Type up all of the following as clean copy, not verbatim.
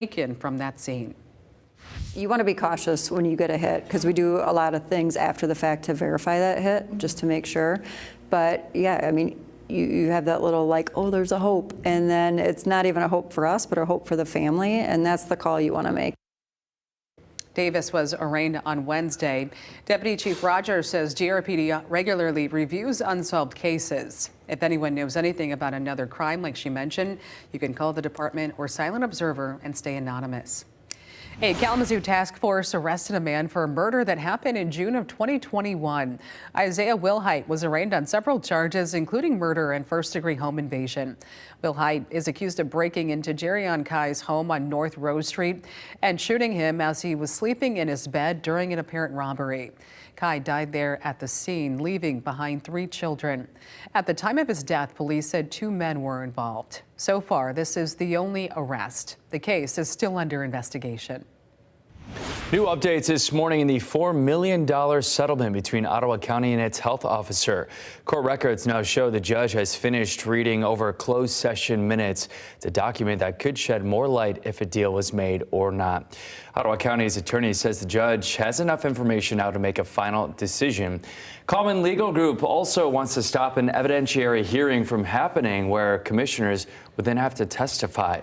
taken from that scene. You want to be cautious when you get a hit because we do a lot of things after the fact to verify that hit just to make sure. But yeah, I mean, you have that little like, oh, there's a hope. And then it's not even a hope for us, but a hope for the family. And that's the call you want to make. Davis was arraigned on Wednesday. Deputy Chief Rogers says GRPD regularly reviews unsolved cases. If anyone knows anything about another crime like she mentioned, you can call the department or Silent Observer and stay anonymous. A Kalamazoo task force arrested a man for a murder that happened in June of 2021. Isaiah Wilhite was arraigned on several charges, including murder and first-degree home invasion. Wilhite is accused of breaking into Jerion Kai's home on North Rose Street and shooting him as he was sleeping in his bed during an apparent robbery. Kai died there at the scene, leaving behind 3 children. At the time of his death, police said 2 men were involved. So far, this is the only arrest. The case is still under investigation. New updates this morning in the $4 million settlement between Ottawa County and its health officer. Court records now show the judge has finished reading over closed session minutes. It's a document that could shed more light if a deal was made or not. Ottawa County's attorney says the judge has enough information now to make a final decision. Common Legal Group also wants to stop an evidentiary hearing from happening where commissioners would then have to testify.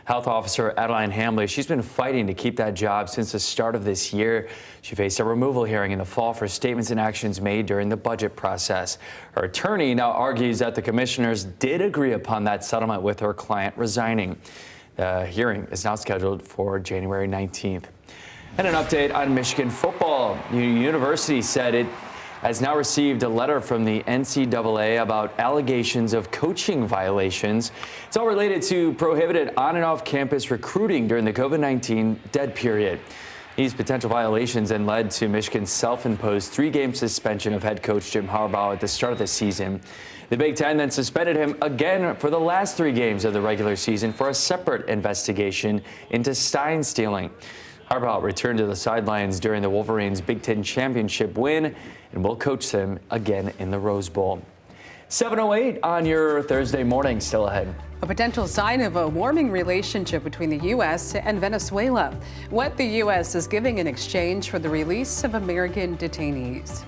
Health Officer Adeline Hambley, she's been fighting to keep that job since the start of this year. She faced a removal hearing in the fall for statements and actions made during the budget process. Her attorney now argues that the commissioners did agree upon that settlement with her client resigning. The hearing is now scheduled for January 19th. And an update on Michigan football. Union University said it has now received a letter from the NCAA about allegations of coaching violations. It's all related to prohibited on and off campus recruiting during the COVID-19 dead period. These potential violations then led to Michigan's self-imposed 3-game suspension of head coach Jim Harbaugh at the start of the season. The Big Ten then suspended him again for the last 3 games of the regular season for a separate investigation into Stein stealing. Harbaugh returned to the sidelines during the Wolverines' Big Ten championship win and will coach them again in the Rose Bowl. 7:08 on your Thursday morning. Still ahead. A potential sign of a warming relationship between the U.S. and Venezuela. What the U.S. is giving in exchange for the release of American detainees.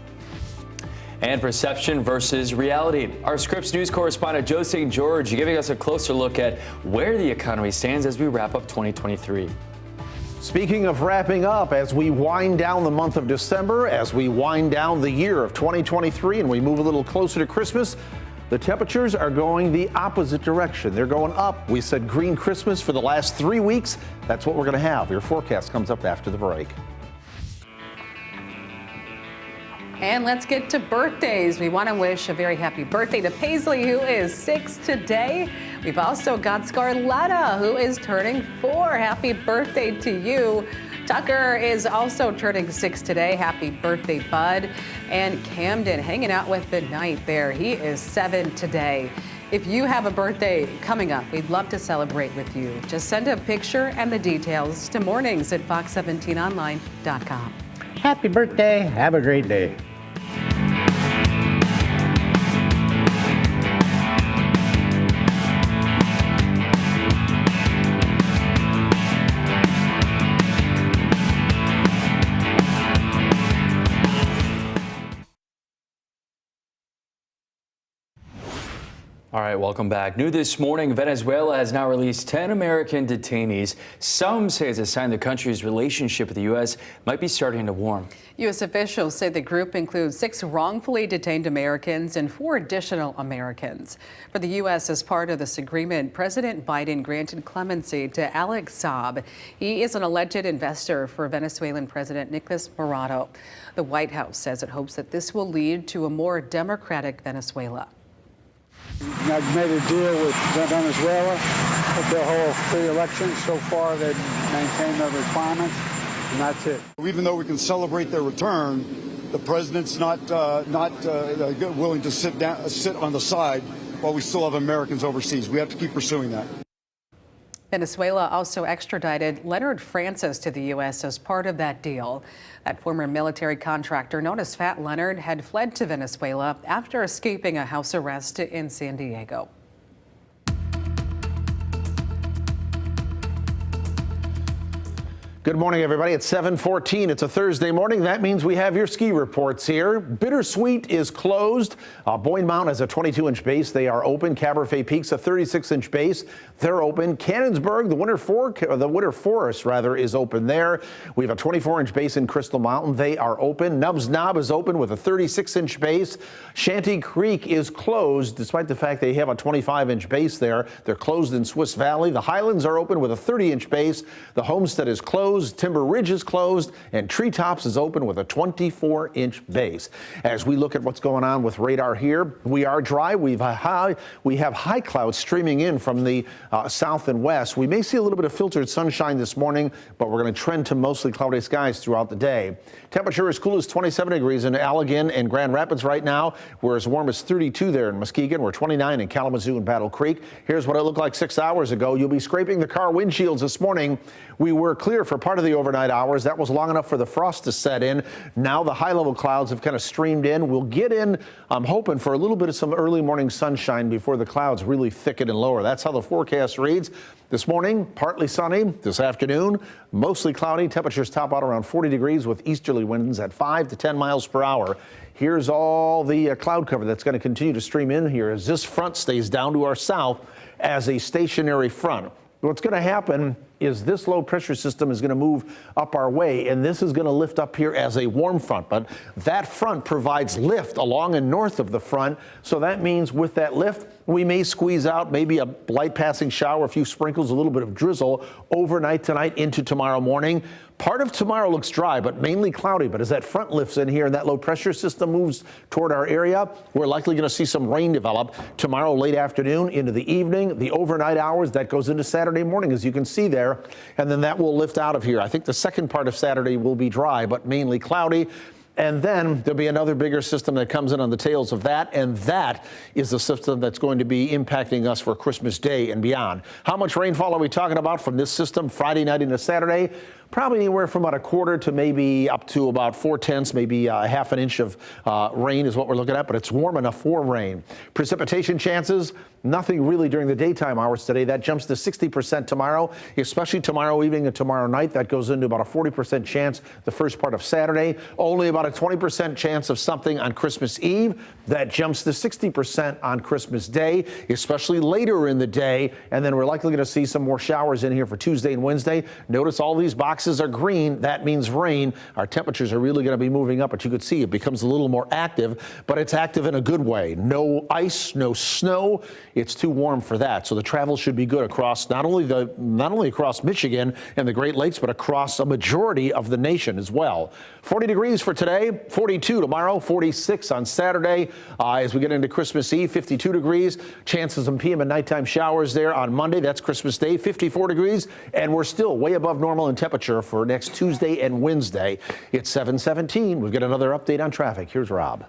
And perception versus reality. Our Scripps News correspondent Joe St. George giving us a closer look at where the economy stands as we wrap up 2023. Speaking of wrapping up, as we wind down the month of December, as we wind down the year of 2023 and we move a little closer to Christmas, the temperatures are going the opposite direction. They're going up. We said green Christmas for the last 3 weeks. That's what we're going to have. Your forecast comes up after the break. And let's get to birthdays. We want to wish a very happy birthday to Paisley, who is 6 today. We've also got Scarletta, who is turning 4. Happy birthday to you. Tucker is also turning 6 today. Happy birthday, bud. And Camden hanging out with the night there. He is 7 today. If you have a birthday coming up, we'd love to celebrate with you. Just send a picture and the details to mornings@fox17online.com. Happy birthday. Have a great day. All right, welcome back. New this morning, Venezuela has now released 10 American detainees. Some say it's a sign the country's relationship with the U.S. might be starting to warm. U.S. officials say the group includes 6 wrongfully detained Americans and 4 additional Americans. For the U.S., as part of this agreement, President Biden granted clemency to Alex Saab. He is an alleged investor for Venezuelan President Nicolas Maduro. The White House says it hopes that this will lead to a more democratic Venezuela. I've made a deal with Venezuela that they'll hold free elections. So far, they've maintained their requirements, and that's it. Even though we can celebrate their return, the president's not willing to sit on the side while we still have Americans overseas. We have to keep pursuing that. Venezuela also extradited Leonard Francis to the U.S. as part of that deal. That former military contractor known as Fat Leonard had fled to Venezuela after escaping a house arrest in San Diego. Good morning, everybody. It's 7:14. It's a Thursday morning. That means we have your ski reports here. Bittersweet is closed. Boyne Mountain has a 22-inch base. They are open. Cabernet Peaks, a 36-inch base. They're open. Cannonsburg, the Winter Forest, is open there. We have a 24-inch base in Crystal Mountain. They are open. Nubbs Knob is open with a 36-inch base. Shanty Creek is closed, despite the fact they have a 25-inch base there. They're closed in Swiss Valley. The Highlands are open with a 30-inch base. The Homestead is closed. Timber Ridge is closed, and Treetops is open with a 24-inch base. As we look at what's going on with radar here, we are dry. We have high clouds streaming in from the south and west. We may see a little bit of filtered sunshine this morning, but we're going to trend to mostly cloudy skies throughout the day. Temperature as cool as 27 degrees in Allegan and Grand Rapids right now. We're as warm as 32 there in Muskegon. We're 29 in Kalamazoo and Battle Creek. Here's what it looked like 6 hours ago. You'll be scraping the car windshields this morning. We were clear for part of the overnight hours. That was long enough for the frost to set in. Now the high level clouds have kind of streamed in. We'll get in, I'm hoping, for a little bit of some early morning sunshine before the clouds really thicken and lower. That's how the forecast reads. This morning, partly sunny. This afternoon, mostly cloudy. Temperatures top out around 40 degrees with easterly winds at 5 to 10 miles per hour. Here's all the cloud cover that's going to continue to stream in here as this front stays down to our south as a stationary front. What's going to happen is this low pressure system is going to move up our way, and this is going to lift up here as a warm front. But that front provides lift along and north of the front. So that means with that lift, we may squeeze out maybe a light passing shower, a few sprinkles, a little bit of drizzle overnight tonight into tomorrow morning. Part of tomorrow looks dry, but mainly cloudy. But as that front lifts in here and that low pressure system moves toward our area, we're likely going to see some rain develop tomorrow late afternoon into the evening, the overnight hours. That goes into Saturday morning, as you can see there. And then that will lift out of here. I think the second part of Saturday will be dry, but mainly cloudy. And then there'll be another bigger system that comes in on the tails of that, and that is the system that's going to be impacting us for Christmas Day and beyond. How much rainfall are we talking about from this system Friday night into Saturday? Probably anywhere from about a quarter to maybe up to about 4/10, maybe a half an inch of rain is what we're looking at, but it's warm enough for rain. Precipitation chances, nothing really during the daytime hours today. That jumps to 60% tomorrow, especially tomorrow evening and tomorrow night. That goes into about a 40% chance the first part of Saturday. Only about a 20% chance of something on Christmas Eve. That jumps to 60% on Christmas Day, especially later in the day. And then we're likely going to see some more showers in here for Tuesday and Wednesday. Notice all these boxes are green. That means rain. Our temperatures are really going to be moving up, but you could see it becomes a little more active, but it's active in a good way. No ice, no snow. It's too warm for that. So the travel should be good across not only across Michigan and the Great Lakes, but across a majority of the nation as well. 40 degrees for today, 42 tomorrow, 46 on Saturday. As we get into Christmas Eve, 52 degrees. Chances of PM and nighttime showers there on Monday. That's Christmas Day, 54 degrees. And we're still way above normal in temperature for next Tuesday and Wednesday. It's 7:17. We've got another update on traffic. Here's Rob.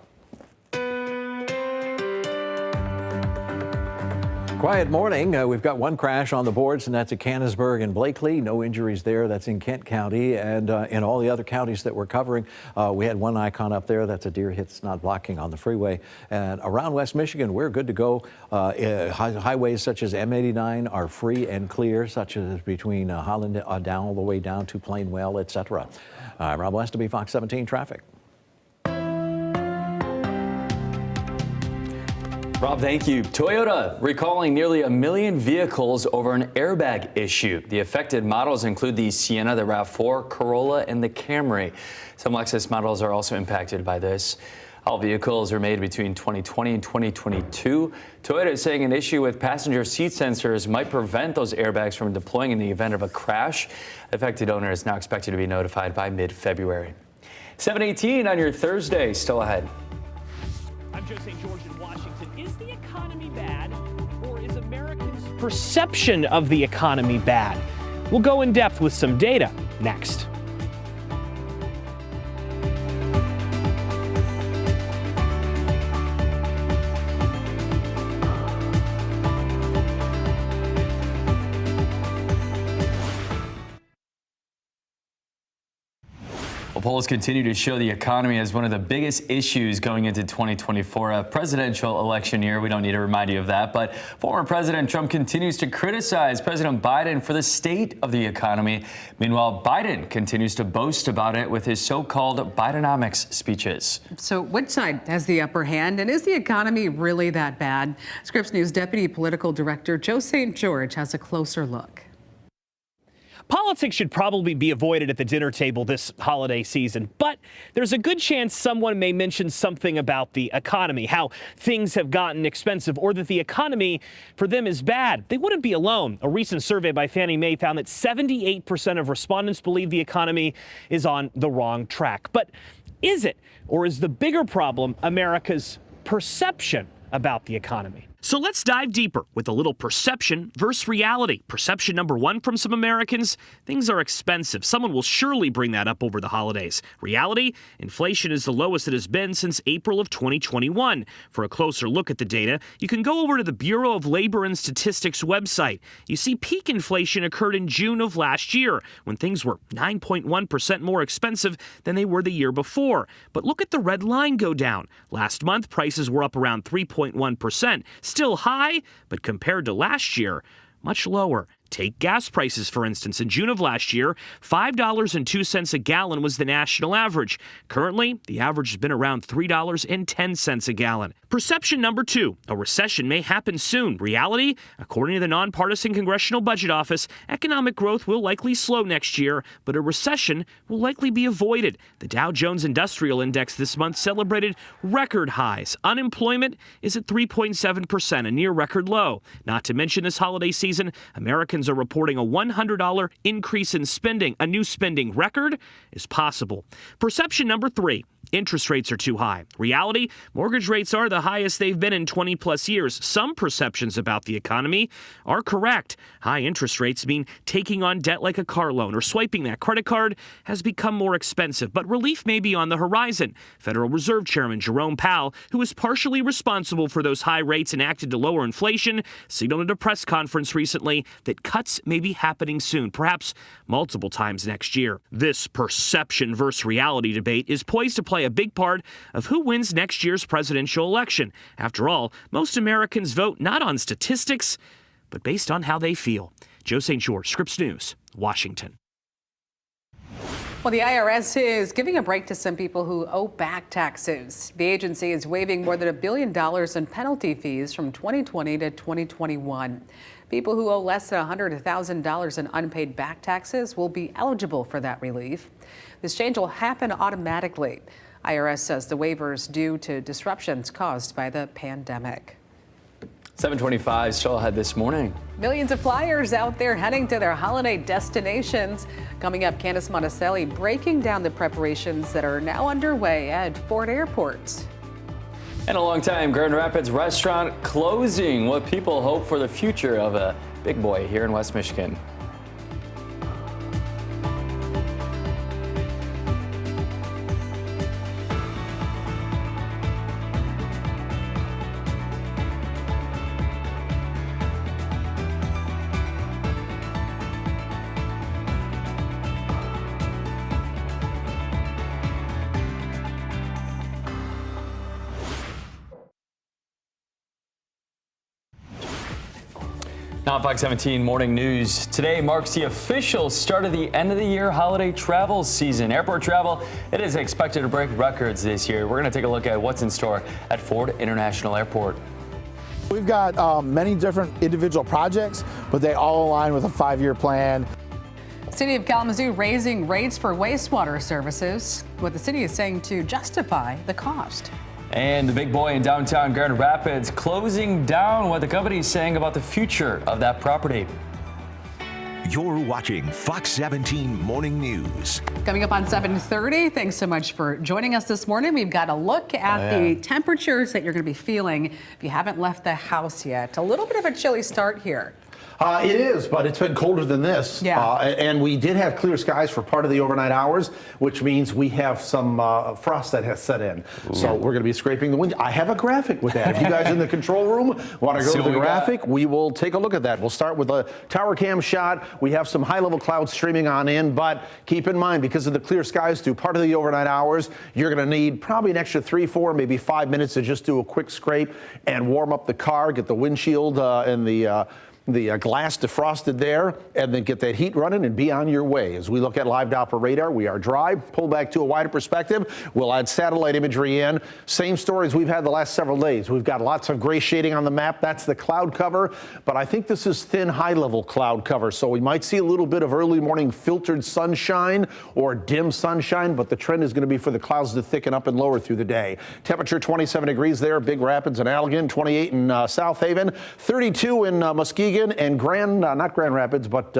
Quiet morning. We've got one crash on the boards, and that's at Cannonsburg and Blakely. No injuries there. That's in Kent County. And in all the other counties that we're covering, we had one icon up there. That's a deer hit. It's not blocking on the freeway. And around West Michigan, we're good to go. Highways such as M89 are free and clear, such as between Holland down all the way down to Plainwell, etc. Rob Westerby, Fox 17 Traffic. Rob, thank you. Toyota recalling nearly 1 million vehicles over an airbag issue. The affected models include the Sienna, the RAV4, Corolla, and the Camry. Some Lexus models are also impacted by this. All vehicles are made between 2020 and 2022. Toyota is saying an issue with passenger seat sensors might prevent those airbags from deploying in the event of a crash. Affected owner is now expected to be notified by mid-February. 7:18 on your Thursday, still ahead. I'm Joe St. George in Washington. Is the economy bad, or is Americans' perception of the economy bad? We'll go in depth with some data next. Well, polls continue to show the economy as one of the biggest issues going into 2024, a presidential election year. We don't need to remind you of that. But former President Trump continues to criticize President Biden for the state of the economy. Meanwhile, Biden continues to boast about it with his so-called Bidenomics speeches. So which side has the upper hand, and is the economy really that bad? Scripps News Deputy Political Director Joe St. George has a closer look. Politics should probably be avoided at the dinner table this holiday season, but there's a good chance someone may mention something about the economy, how things have gotten expensive, or that the economy for them is bad. They wouldn't be alone. A recent survey by Fannie Mae found that 78% of respondents believe the economy is on the wrong track. But is it? Or is the bigger problem America's perception about the economy? So let's dive deeper with a little perception versus reality. Perception number one from some Americans: things are expensive. Someone will surely bring that up over the holidays. Reality: inflation is the lowest it has been since April of 2021. For a closer look at the data, you can go over to the Bureau of Labor and Statistics website. You see peak inflation occurred in June of last year, when things were 9.1% more expensive than they were the year before. But look at the red line go down. Last month, prices were up around 3.1%. Still high, but compared to last year, much lower. Take gas prices, for instance. In June of last year, $5.02 a gallon was the national average. Currently, the average has been around $3.10 a gallon. Perception number two: a recession may happen soon. Reality: according to the nonpartisan Congressional Budget Office, economic growth will likely slow next year, but a recession will likely be avoided. The Dow Jones Industrial Index this month celebrated record highs. Unemployment is at 3.7%, a near record low. Not to mention, this holiday season, Americans are reporting a $100 increase in spending. A new spending record is possible. Perception number three: interest rates are too high. Reality: mortgage rates are the highest they've been in 20 plus years. Some perceptions about the economy are correct. High interest rates mean taking on debt like a car loan or swiping that credit card has become more expensive, but relief may be on the horizon. Federal Reserve Chairman Jerome Powell, who is partially responsible for those high rates and acted to lower inflation, signaled at a press conference recently that cuts may be happening soon, perhaps multiple times next year. This perception versus reality debate is poised to play a big part of who wins next year's presidential election. After all, most Americans vote not on statistics, but based on how they feel. Joe St. George, Scripps News, Washington. Well, the IRS is giving a break to some people who owe back taxes. The agency is waiving more than $1 billion in penalty fees from 2020 to 2021. People who owe less than $100,000 in unpaid back taxes will be eligible for that relief. This change will happen automatically. IRS says the waiver is due to disruptions caused by the pandemic. 725 still ahead this morning. Millions of flyers out there heading to their holiday destinations. Coming up, Candace Monticelli breaking down the preparations that are now underway at Ford Airport. And a long time Grand Rapids restaurant closing. What people hope for the future of a Big Boy here in West Michigan. Now, Fox 17 Morning News. Today marks the official start of the end of the year holiday travel season. Airport travel, it is expected to break records this year. We're going to take a look at what's in store at Ford International Airport. We've got many different individual projects, but they all align with a 5-year plan. City of Kalamazoo raising rates for wastewater services, what the city is saying to justify the cost. And the Big Boy in downtown Grand Rapids closing down, what the company is saying about the future of that property. You're watching Fox 17 Morning News. Coming up on 7:30, thanks so much for joining us this morning. We've got a look at the temperatures that you're going to be feeling if you haven't left the house yet. A little bit of a chilly start here. It is, but it's been colder than this. Yeah. And we did have clear skies for part of the overnight hours, which means we have some frost that has set in. So we're going to be scraping the wind. I have a graphic with that. If you guys in the control room want to go to the graphic, we will take a look at that. We'll start with a tower cam shot. We have some high-level clouds streaming on in, but keep in mind, because of the clear skies through part of the overnight hours, you're going to need probably an extra 3, 4, maybe 5 minutes to just do a quick scrape and warm up the car, get the windshield and the glass defrosted there, and then get that heat running and be on your way. As we look at live Doppler radar, we are dry. Pull back to a wider perspective. We'll add satellite imagery in. Same stories we've had the last several days. We've got lots of gray shading on the map. That's the cloud cover, but I think this is thin, high-level cloud cover, so we might see a little bit of early morning filtered sunshine or dim sunshine, but the trend is going to be for the clouds to thicken up and lower through the day. Temperature 27 degrees there, Big Rapids and Allegan, 28 in South Haven, 32 in Muskegon, and not Grand Rapids, but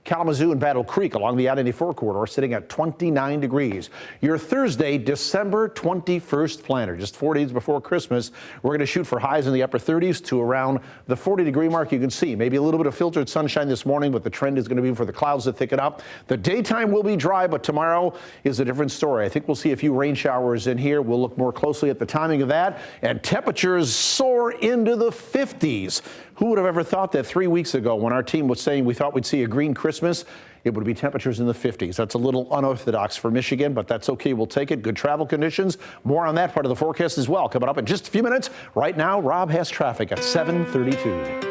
Kalamazoo and Battle Creek along the I-94 corridor sitting at 29 degrees. Your Thursday, December 21st planner, just 4 days before Christmas. We're going to shoot for highs in the upper 30s to around the 40-degree mark. You can see maybe a little bit of filtered sunshine this morning, but the trend is going to be for the clouds to thicken up. The daytime will be dry, but tomorrow is a different story. I think we'll see a few rain showers in here. We'll look more closely at the timing of that, and temperatures soar into the 50s. Who would have ever thought that 3 weeks ago, when our team was saying we thought we'd see a green Christmas, it would be temperatures in the 50s. That's a little unorthodox for Michigan, but that's okay. We'll take it. Good travel conditions. More on that part of the forecast as well coming up in just a few minutes. Right now, Rob has traffic at 7:32.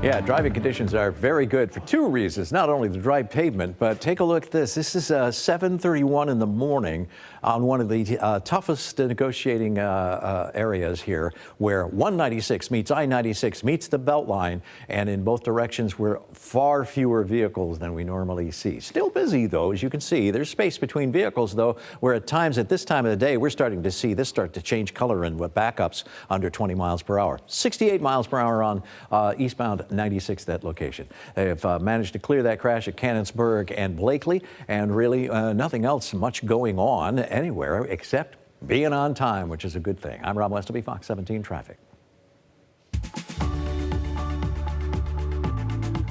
Yeah, driving conditions are very good for two reasons. Not only the dry pavement, but take a look at this. This is 7:31 in the morning on one of the toughest negotiating areas here, where 196 meets I-96 meets the Beltline, and in both directions we're far fewer vehicles than we normally see. Still busy though, as you can see. There's space between vehicles though, where at times at this time of the day we're starting to see this start to change color and with backups under 20 miles per hour. 68 miles per hour on eastbound 96, that location. They have managed to clear that crash at Cannonsburg and Blakely, and really nothing else much going on anywhere except being on time, which is a good thing. I'm Rob Westerby, Fox 17 Traffic.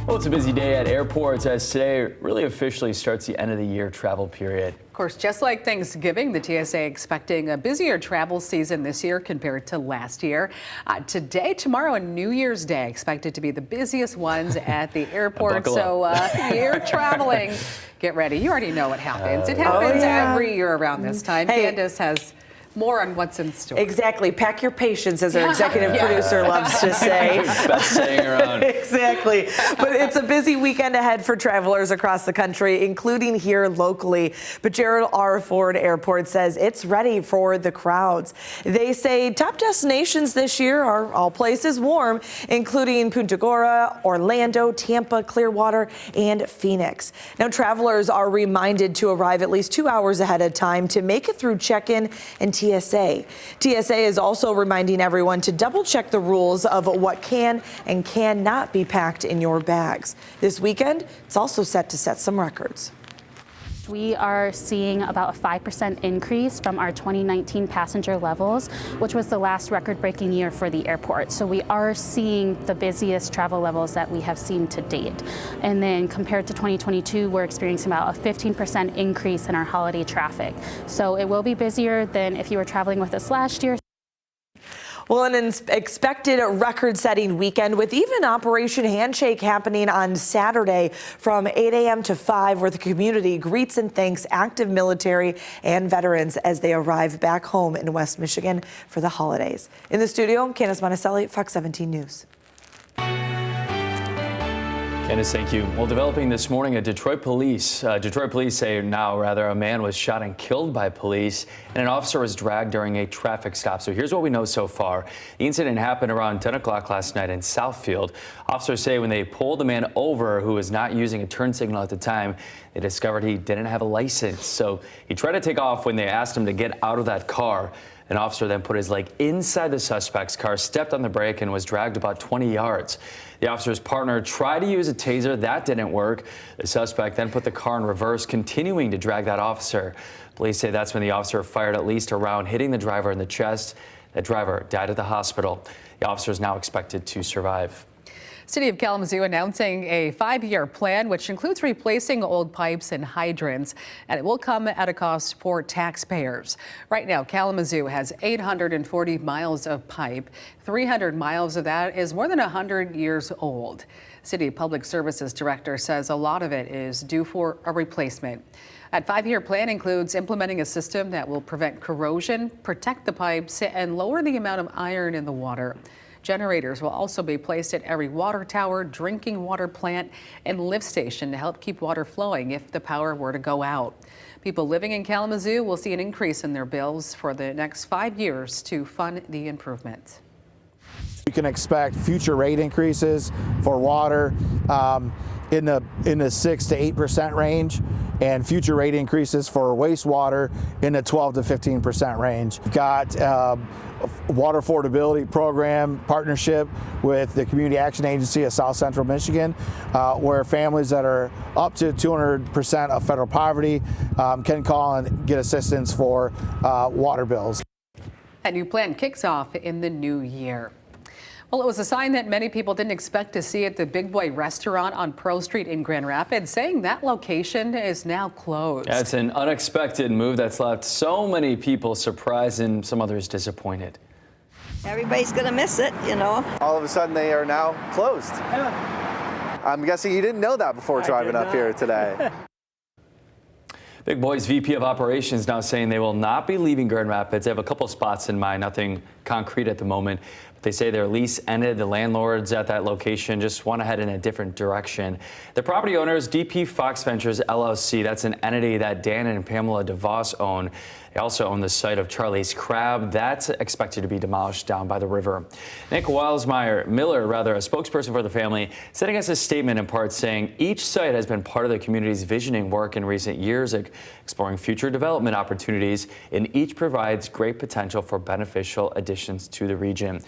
Well, it's a busy day at airports as today really officially starts the end of the year travel period. Of course, just like Thanksgiving, the TSA expecting a busier travel season this year compared to last year. Today, tomorrow, and New Year's Day expected to be the busiest ones at the airport. So if you're traveling, get ready. You already know what happens. It happens every year around this time. Candace has more on what's in store. Exactly. Pack your patience, as our executive producer loves to say. Best saying around. Exactly. But it's a busy weekend ahead for travelers across the country, including here locally. But Gerald R. Ford Airport says it's ready for the crowds. They say top destinations this year are all places warm, including Punta Gorda, Orlando, Tampa, Clearwater, and Phoenix. Now, travelers are reminded to arrive at least 2 hours ahead of time to make it through check-in and TSA. TSA is also reminding everyone to double check the rules of what can and cannot be packed in your bags. This weekend, it's also set to set some records. We are seeing about a 5% increase from our 2019 passenger levels, which was the last record-breaking year for the airport. So we are seeing the busiest travel levels that we have seen to date. And then compared to 2022, we're experiencing about a 15% increase in our holiday traffic. So it will be busier than if you were traveling with us last year. Well, an expected record-setting weekend with even Operation Handshake happening on Saturday from 8 a.m. to 5, where the community greets and thanks active military and veterans as they arrive back home in West Michigan for the holidays. In the studio, Candace Monticelli, Fox 17 News. Candace, thank you. Well, developing this morning, Detroit police say a man was shot and killed by police, and an officer was dragged during a traffic stop. So here's what we know so far. The incident happened around 10 o'clock last night in Southfield. Officers say when they pulled the man over, who was not using a turn signal at the time, they discovered he didn't have a license. So he tried to take off when they asked him to get out of that car. An officer then put his leg inside the suspect's car, stepped on the brake, and was dragged about 20 yards. The officer's partner tried to use a taser. That didn't work. The suspect then put the car in reverse, continuing to drag that officer. Police say that's when the officer fired at least a round, hitting the driver in the chest. The driver died at the hospital. The officer is now expected to survive. City of Kalamazoo announcing a 5-year plan, which includes replacing old pipes and hydrants, and it will come at a cost for taxpayers. Right now, Kalamazoo has 840 miles of pipe. 300 miles of that is more than 100 years old. City Public Services Director says a lot of it is due for a replacement. That 5-year plan includes implementing a system that will prevent corrosion, protect the pipes, and lower the amount of iron in the water. Generators will also be placed at every water tower, drinking water plant, and lift station to help keep water flowing if the power were to go out. People living in Kalamazoo will see an increase in their bills for the next 5 years to fund the improvement. You can expect future rate increases for water in the 6 to 8% range, and future rate increases for wastewater in the 12 to 15% range. We've got a water affordability program partnership with the Community Action Agency of South Central Michigan, where families that are up to 200% of federal poverty can call and get assistance for water bills. That new plan kicks off in the new year. Well, it was a sign that many people didn't expect to see at the Big Boy restaurant on Pearl Street in Grand Rapids, saying that location is now closed. Yeah, it's an unexpected move that's left so many people surprised and some others disappointed. Everybody's going to miss it, you know. All of a sudden, they are now closed. Yeah. I'm guessing you didn't know that before driving up here today. Big Boy's VP of Operations now saying they will not be leaving Grand Rapids. They have a couple spots in mind, nothing concrete at the moment. But they say their lease ended. The landlords at that location just want to head in a different direction. The property owner is DP Fox Ventures LLC. That's an entity that Dan and Pamela DeVos own. They also own the site of Charlie's Crab. That's expected to be demolished down by the river. Nick Miller, a spokesperson for the family, sending us a statement in part saying each site has been part of the community's visioning work in recent years, exploring future development opportunities, and each provides great potential for beneficial additions to the region.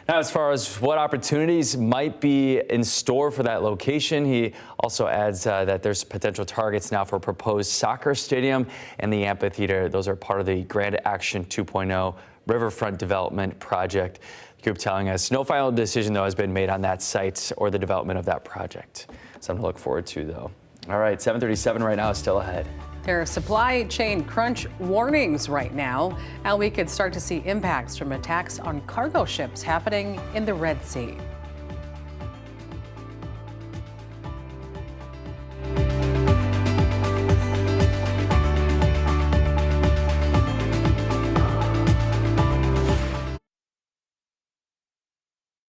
Now, as far as what opportunities might be in store for that location, he also adds that there's potential targets now for a proposed soccer stadium and the amphitheater. Those are part of the Grand Action 2.0 Riverfront Development Project. The group telling us no final decision, though, has been made on that site or the development of that project. Something to look forward to, though. All right, 7:37 right now is still ahead. There are supply chain crunch warnings right now, and we could start to see impacts from attacks on cargo ships happening in the Red Sea.